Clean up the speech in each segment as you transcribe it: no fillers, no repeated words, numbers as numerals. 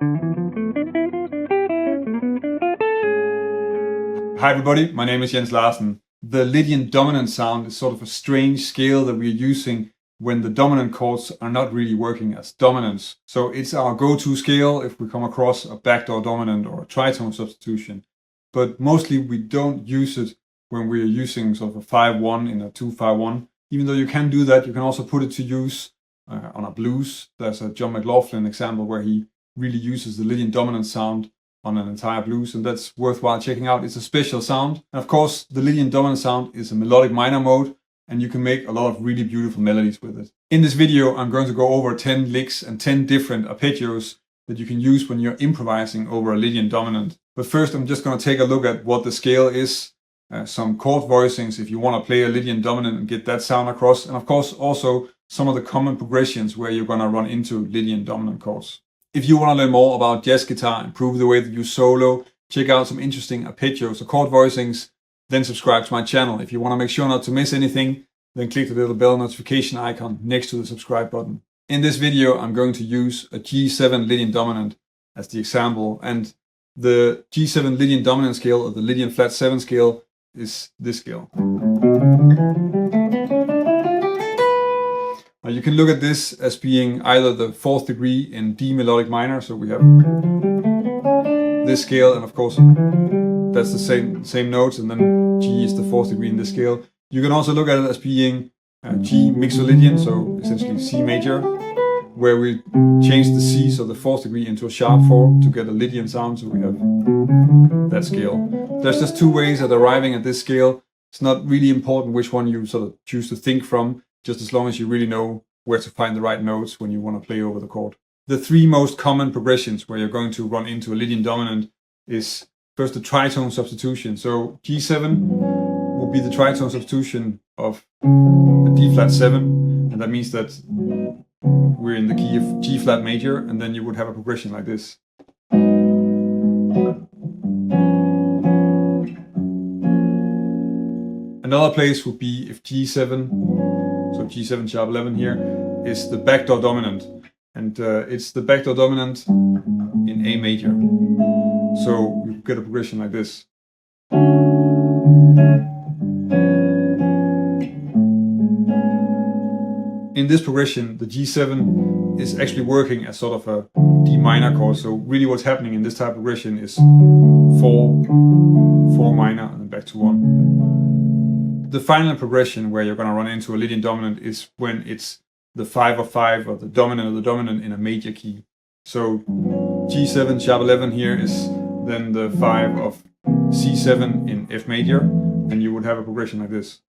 Hi everybody, my name is Jens Larsen. The Lydian Dominant sound is sort of a strange scale that we're using when the dominant chords are not really working as dominants. So it's our go-to scale if we come across a backdoor dominant or a tritone substitution. But mostly we don't use it when we're using sort of a 5-1 in a 2-5-1. Even though you can do that, you can also put it to use on a blues. There's a John McLaughlin example where he really uses the Lydian Dominant sound on an entire blues, and that's worthwhile checking out. It's a special sound. And of course, the Lydian Dominant sound is a melodic minor mode, and you can make a lot of really beautiful melodies with it. In this video, I'm going to go over 10 licks and 10 different arpeggios that you can use when you're improvising over a Lydian Dominant. But first, I'm just going to take a look at what the scale is, some chord voicings if you want to play a Lydian Dominant and get that sound across, and of course also some of the common progressions where you're going to run into Lydian Dominant chords. If you want to learn more about jazz guitar, improve the way that you solo, check out some interesting arpeggios or chord voicings, then subscribe to my channel. If you want to make sure not to miss anything, then click the little bell notification icon next to the subscribe button. In this video, I'm going to use a G7 Lydian Dominant as the example, and the G7 Lydian Dominant scale, or the Lydian flat 7 scale, is this scale. You can look at this as being either the 4th degree in D melodic minor, so we have this scale, and of course that's the same notes, and then G is the 4th degree in this scale. You can also look at it as being G Mixolydian, so essentially C major, where we change the C, so the 4th degree, into a sharp 4 to get a Lydian sound, so we have that scale. There's just two ways at arriving at this scale. It's not really important which one you sort of choose to think from, just as long as you really know where to find the right notes when you want to play over the chord. The three most common progressions where you're going to run into a Lydian Dominant is first the Triton Substitution. So G7 will be the Triton Substitution of a D flat 7, and that means that we're in the key of G flat major, and then you would have a progression like this. Another place would be if G7, so G7 sharp 11 here, is the backdoor dominant, and it's the backdoor dominant in A major. So you get a progression like this. In this progression, the G7 is actually working as sort of a D minor chord. So really what's happening in this type of progression is 4, 4 minor, and then back to 1. The final progression where you're going to run into a Lydian Dominant is when it's the 5 of 5, or the dominant of the dominant in a major key. So G7 sharp 11 here is then the 5 of C7 in F major, and you would have a progression like this.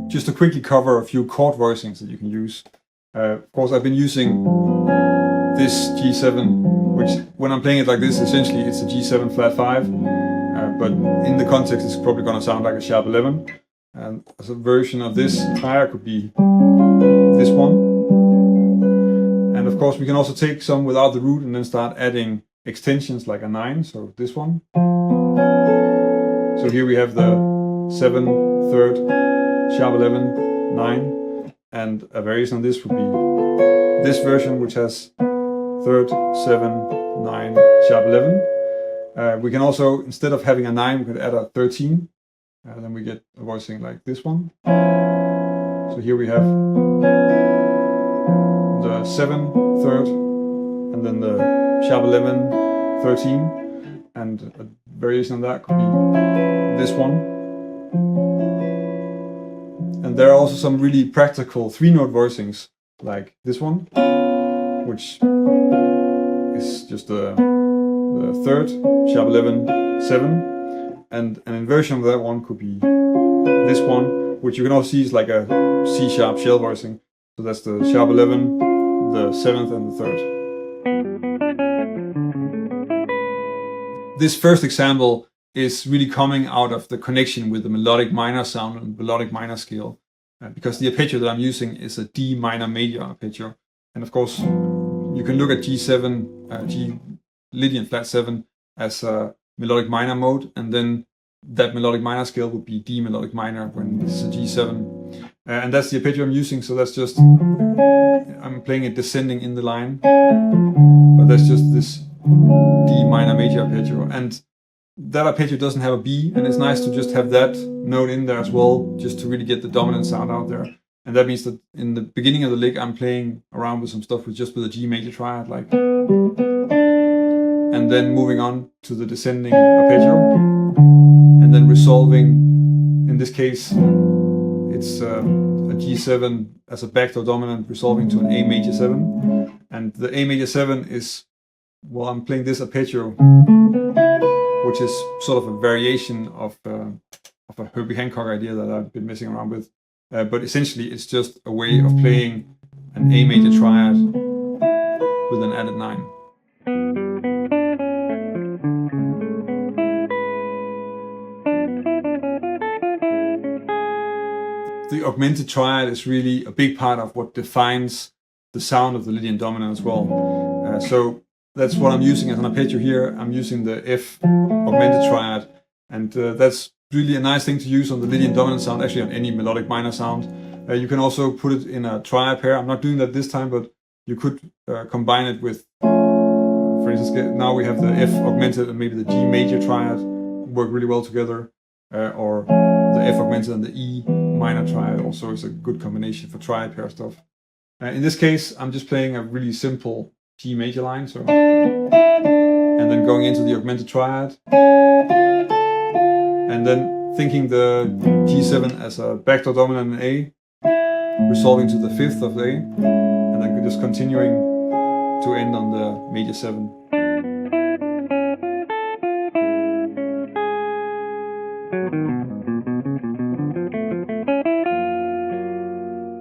Just to quickly cover a few chord voicings that you can use. Of course, I've been using this G7, which when I'm playing it like this, essentially it's a G7 flat 5, but in the context it's probably going to sound like a sharp 11. And as a version of this higher could be this one. And of course we can also take some without the root and then start adding extensions like a 9, so this one. So here we have the 7, 3rd, sharp 11, 9, and a variation on this would be this version, which has 3rd, 7, 9, sharp 11. We can also, instead of having a 9, we could add a 13, and then we get a voicing like this one. So here we have the 7, 3rd, and then the sharp 11, 13, and a variation on that could be this one. And there are also some really practical 3-note voicings like this one, which is just the 3rd, sharp 11, 7, and an inversion of that one could be this one, which you can also see is like a C sharp shell voicing. So that's the sharp 11, the 7th, and the 3rd. This first example is really coming out of the connection with the melodic minor sound and melodic minor scale, because the arpeggio that I'm using is a D minor major arpeggio. And of course, you can look at G7, G Lydian flat 7 as a melodic minor mode, and then that melodic minor scale would be D melodic minor when this is a G7. and that's the arpeggio I'm using, so that's just, I'm playing it descending in the line, but that's just this D minor major arpeggio, and that arpeggio doesn't have a B, and it's nice to just have that note in there as well, just to really get the dominant sound out there. And that means that in the beginning of the lick, I'm playing around with some stuff with a G major triad, like, and then moving on to the descending arpeggio, and then resolving, in this case, it's a G7 as a backdoor dominant, resolving to an A major 7. And the A major 7 is, well, I'm playing this arpeggio, which is sort of a variation of a Herbie Hancock idea that I've been messing around with. But essentially, it's just a way of playing an A major triad with an added 9. The augmented triad is really a big part of what defines the sound of the Lydian Dominant as well. So that's what I'm using as an arpeggio here. I'm using the F augmented triad, and that's really a nice thing to use on the Lydian Dominant sound, actually on any melodic minor sound. You can also put it in a triad pair. I'm not doing that this time, but you could combine it with, for instance, now we have the F augmented and maybe the G major triad work really well together, or the F augmented and the E minor triad also is a good combination for triad pair stuff. In this case, I'm just playing a really simple G major line, so, and then going into the augmented triad, and then thinking the G7 as a backdoor dominant in A, resolving to the 5th of A, and then just continuing to end on the major 7.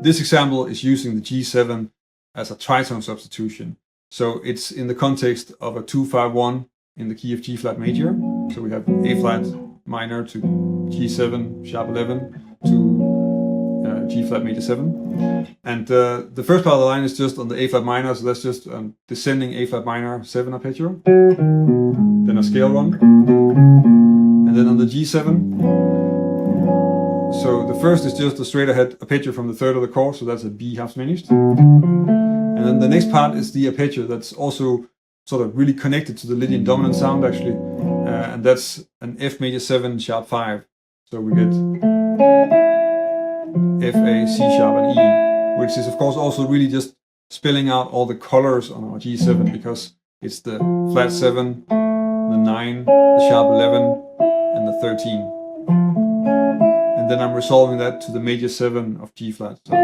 This example is using the G7 as a tritone substitution. So it's in the context of a 2-5-1 in the key of G flat major. So we have A flat minor to G7 sharp 11 to G flat major 7. And the first part of the line is just on the A flat minor, so that's just descending A flat minor 7 arpeggio. Then a scale run. And then on the G7, so the first is just a straight ahead arpeggio from the 3rd of the chord, so that's a B half diminished. And then the next part is the arpeggio that's also sort of really connected to the Lydian Dominant sound actually, and that's an F major 7 sharp 5. So we get F, A, C sharp and E, which is of course also really just spelling out all the colors on our G7, because it's the flat 7, the 9, the sharp 11 and the 13. And then I'm resolving that to the major 7 of G flat. So.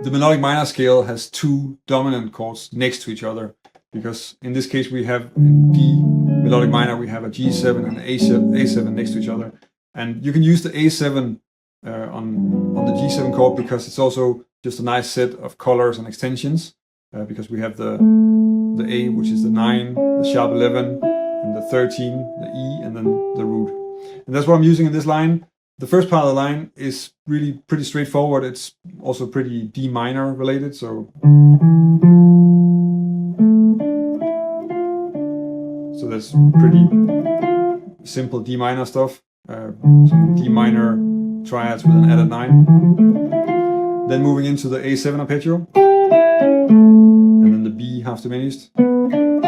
The melodic minor scale has 2 dominant chords next to each other, because in this case we have in D melodic minor we have a G7 and an A7 next to each other, and you can use the A7 on the G7 chord because it's also just a nice set of colors and extensions, because we have the A, which is the 9, the sharp 11, and the 13, the E, and then the root. And that's what I'm using in this line. The first part of the line is really pretty straightforward. It's also pretty D minor related, so that's pretty simple D minor stuff. Some D minor triads with an added 9. Then moving into the A7 arpeggio, and then the B half diminished, and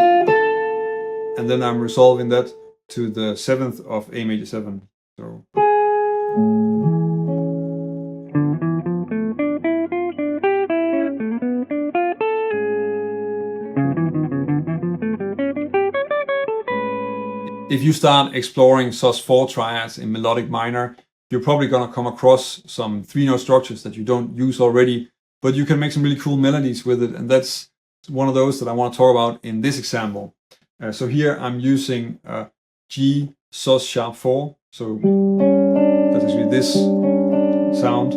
then I'm resolving that to the 7th of A major 7. So. If you start exploring Sus4 triads in melodic minor, you're probably going to come across some 3-note structures that you don't use already, but you can make some really cool melodies with it, and that's one of those that I want to talk about in this example. So here I'm using G sus sharp 4, so that's actually this sound.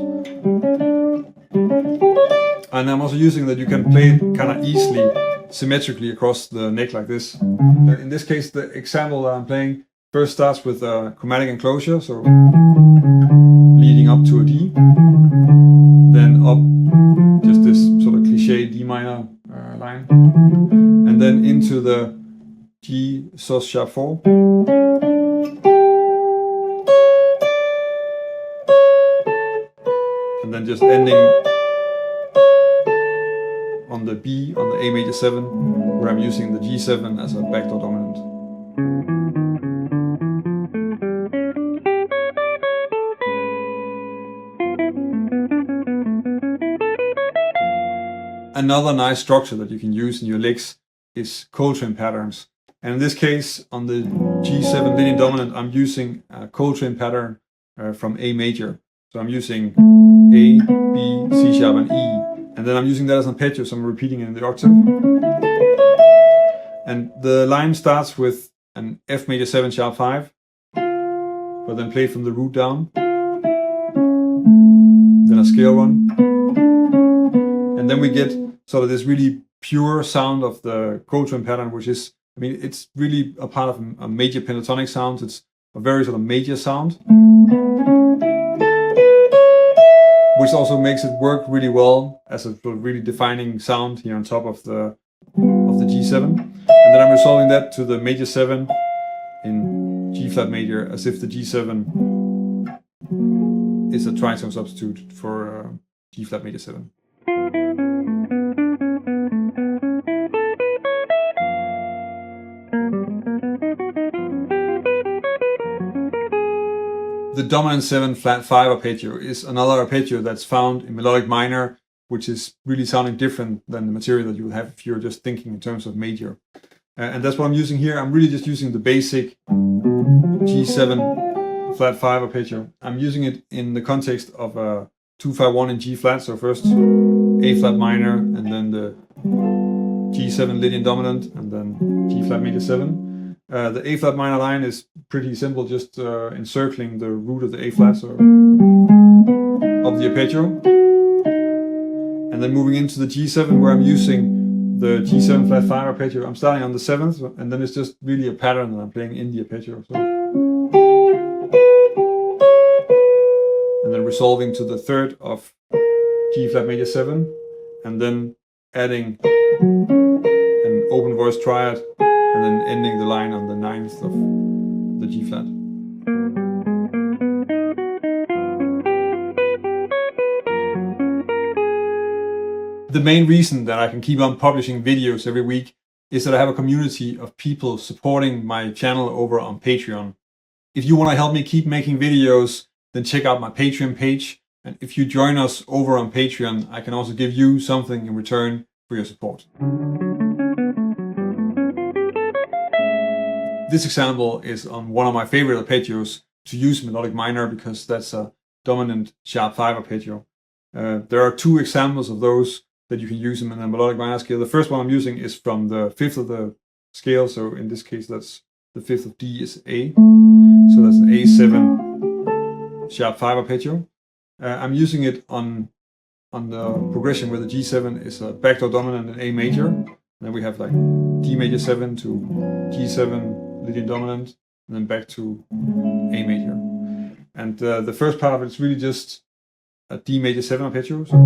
And I'm also using that you can play it kind of easily, symmetrically across the neck like this. In this case, the example that I'm playing first starts with a chromatic enclosure, so leading up to a D, then up just this sort of cliche D minor line, the G sus sharp 4. And then just ending on the B on the A major 7, where I'm using the G7 as a backdoor dominant. Another nice structure that you can use in your licks is Coltrane Patterns. And in this case, on the G7 Lydian Dominant, I'm using a Coltrane pattern from A major. So I'm using A, B, C sharp, and E. And then I'm using that as an arpeggio, so I'm repeating it in the octave. And the line starts with an F major 7 sharp 5, but then played from the root down. Then a scale one. And then we get sort of this really pure sound of the Coltrane pattern, which is, I mean, it's really a part of a major pentatonic sound. It's a very sort of major sound, which also makes it work really well as a sort of really defining sound here on top of the G7. And then I'm resolving that to the major 7 in G flat major, as if the G7 is a tritone substitute for G flat major 7. The dominant 7 flat 5 arpeggio is another arpeggio that's found in melodic minor, which is really sounding different than the material that you would have if you're just thinking in terms of major. And that's what I'm using here. I'm really just using the basic G7 flat 5 arpeggio. I'm using it in the context of a 2-5-1 in G flat. So first A flat minor, and then the G7 Lydian Dominant, and then G flat major 7. The A flat minor line is pretty simple, just encircling the root of the A flat, so of the arpeggio. And then moving into the G7, where I'm using the G7 flat 5 arpeggio. I'm starting on the 7th, and then it's just really a pattern that I'm playing in the arpeggio. So. And then resolving to the 3rd of G flat major 7, and then adding an open voice triad, and then ending the line on the 9th of the G flat. The main reason that I can keep on publishing videos every week is that I have a community of people supporting my channel over on Patreon. If you want to help me keep making videos, then check out my Patreon page. And if you join us over on Patreon, I can also give you something in return for your support. This example is on one of my favorite arpeggios to use melodic minor, because that's a dominant sharp 5 arpeggio. There are 2 examples of those that you can use in a melodic minor scale. The first one I'm using is from the 5th of the scale, so in this case that's the 5th of D is A, so that's an A7 sharp 5 arpeggio. I'm using it on the progression where the G7 is a backdoor dominant in A major. Then we have like D major 7 to G7 Lydian Dominant, and then back to A major. And the first part of it is really just a D major 7 arpeggio. So.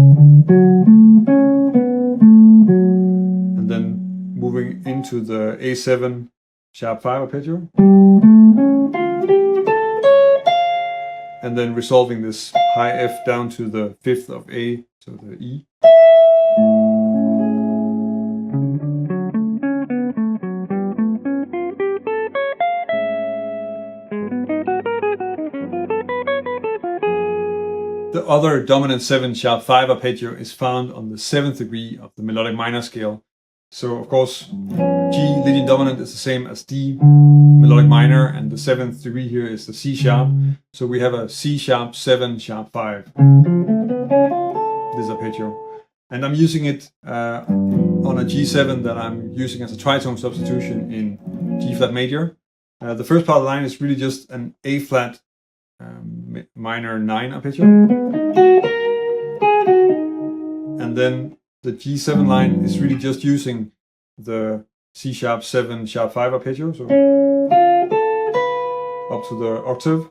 And then moving into the A7 sharp 5 arpeggio. And then resolving this high F down to the 5th of A, so the E. The other dominant 7 sharp 5 arpeggio is found on the 7th degree of the melodic minor scale. So of course, G Lydian Dominant is the same as D melodic minor, and the 7th degree here is the C sharp. So we have a C sharp 7 sharp 5, this arpeggio. And I'm using it on a G7 that I'm using as a tritone substitution in G flat major. The first part of the line is really just an A flat minor 9 arpeggio. And then the G7 line is really just using the C sharp 7 sharp 5 arpeggio, so up to the octave,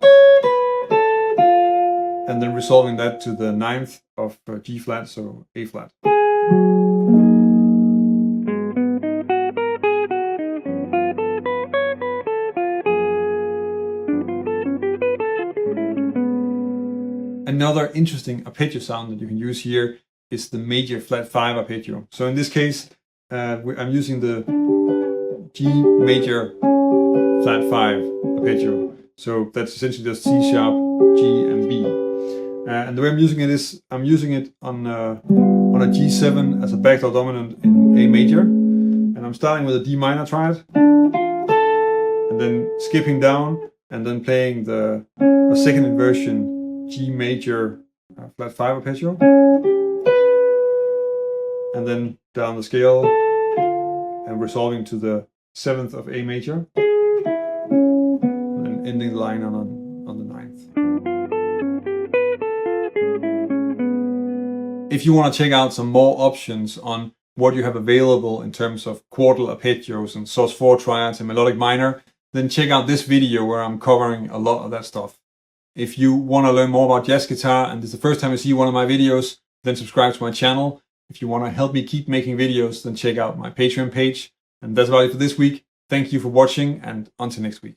and then resolving that to the 9th of G flat, so A flat. another interesting arpeggio sound that you can use here is the major flat 5 arpeggio. So in this case, I'm using the G major flat 5 arpeggio. So that's essentially just C sharp, G, and B. And the way I'm using it is I'm using it on a G7 as a backdoor dominant in A major. And I'm starting with a D minor triad, and then skipping down, and then playing the second inversion G major flat 5 arpeggio. And then down the scale and resolving to the 7th of A major. And then ending the line on the 9th. If you want to check out some more options on what you have available in terms of quartal arpeggios and Sus4 Triads and melodic minor, then check out this video where I'm covering a lot of that stuff. If you want to learn more about jazz guitar and this is the first time you see one of my videos, then subscribe to my channel. If you want to help me keep making videos, then check out my Patreon page. And that's about it for this week. Thank you for watching, and until next week.